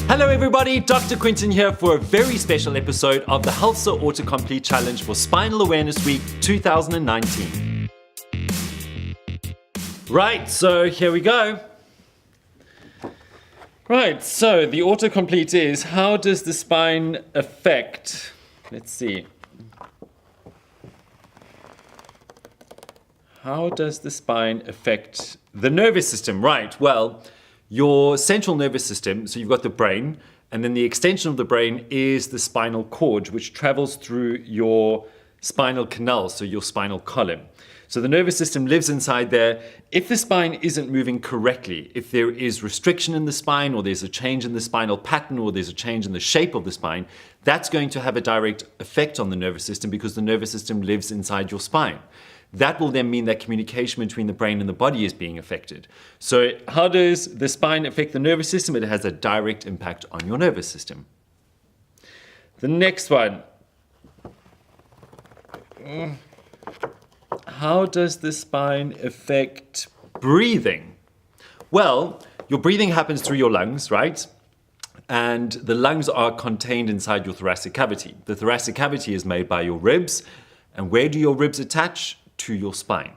Hello everybody, Dr. Quinton here for a very special episode of the Hälsa Autocomplete Challenge for Spinal Awareness Week 2019. Right, so here we go. Right, so the autocomplete is, how does the spine affect, let's see. How does the spine affect the nervous system? Right, well, your central nervous system, so you've got the brain, and then the extension of the brain is the spinal cord, which travels through your spinal canal, so your spinal column. So the nervous system lives inside there. If the spine isn't moving correctly, if there is restriction in the spine, or there's a change in the spinal pattern, or there's a change in the shape of the spine, that's going to have a direct effect on the nervous system because the nervous system lives inside your spine. That will then mean that communication between the brain and the body is being affected. So how does the spine affect the nervous system? It has a direct impact on your nervous system. The next one. How does the spine affect breathing? Well, your breathing happens through your lungs, right? And the lungs are contained inside your thoracic cavity. The thoracic cavity is made by your ribs. And where do your ribs attach? To your spine.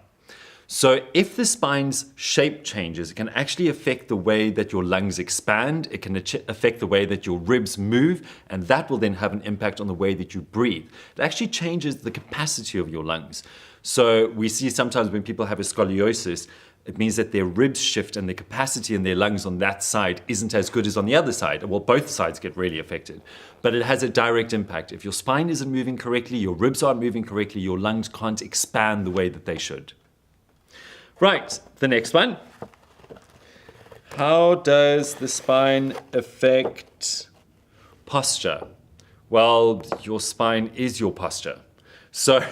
So if the spine's shape changes, it can actually affect the way that your lungs expand, it can affect the way that your ribs move, and that will then have an impact on the way that you breathe. It actually changes the capacity of your lungs. So we see sometimes when people have a scoliosis, it means that their ribs shift and the capacity in their lungs on that side isn't as good as on the other side. Well, both sides get really affected, but it has a direct impact. If your spine isn't moving correctly, your ribs aren't moving correctly, your lungs can't expand the way that they should. Right, the next one. How does the spine affect posture? Well, your spine is your posture. So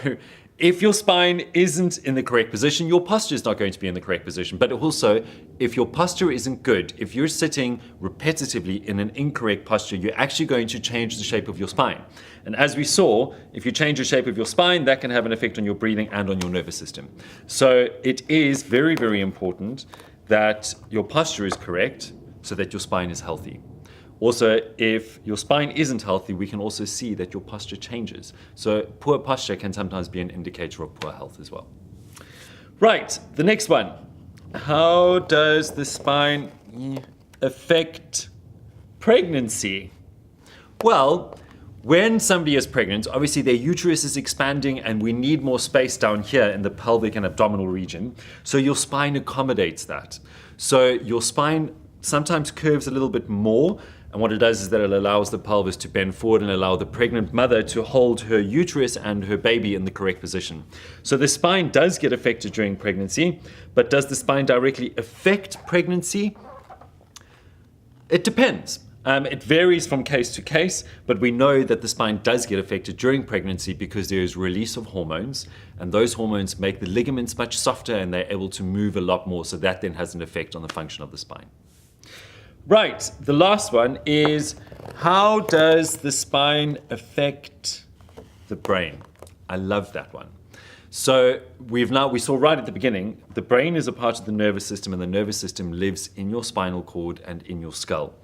if your spine isn't in the correct position, your posture is not going to be in the correct position. But also, if your posture isn't good, if you're sitting repetitively in an incorrect posture, you're actually going to change the shape of your spine. And as we saw, if you change the shape of your spine, that can have an effect on your breathing and on your nervous system. So it is very, very important that your posture is correct so that your spine is healthy. Also, if your spine isn't healthy, we can also see that your posture changes. So poor posture can sometimes be an indicator of poor health as well. Right, the next one. How does the spine affect pregnancy? Well, when somebody is pregnant, obviously their uterus is expanding and we need more space down here in the pelvic and abdominal region. So your spine accommodates that. So your spine sometimes curves a little bit more. And what it does is that it allows the pelvis to bend forward and allow the pregnant mother to hold her uterus and her baby in the correct position. So the spine does get affected during pregnancy, but does the spine directly affect pregnancy? It depends. It varies from case to case, but we know that the spine does get affected during pregnancy because there is release of hormones, and those hormones make the ligaments much softer and they're able to move a lot more, so that then has an effect on the function of the spine. Right, the last one is, how does the spine affect the brain? I love that one. So we saw right at the beginning, the brain is a part of the nervous system, and the nervous system lives in your spinal cord and in your skull.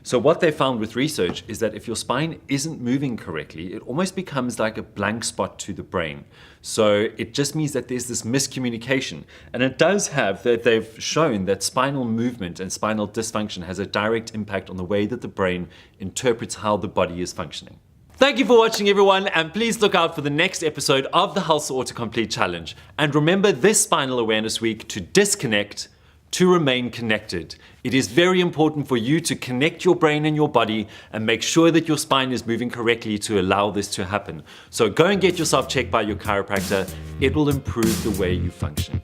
So what they found with research is that if your spine isn't moving correctly, it almost becomes like a blank spot to the brain. So it just means that there's this miscommunication. And it does have, that they've shown that spinal movement and spinal dysfunction has a direct impact on the way that the brain interprets how the body is functioning. Thank you for watching, everyone, and please look out for the next episode of the Hälsa Autocomplete Challenge. And remember this Spinal Awareness Week to disconnect to remain connected. It is very important for you to connect your brain and your body and make sure that your spine is moving correctly to allow this to happen. So go and get yourself checked by your chiropractor. It will improve the way you function.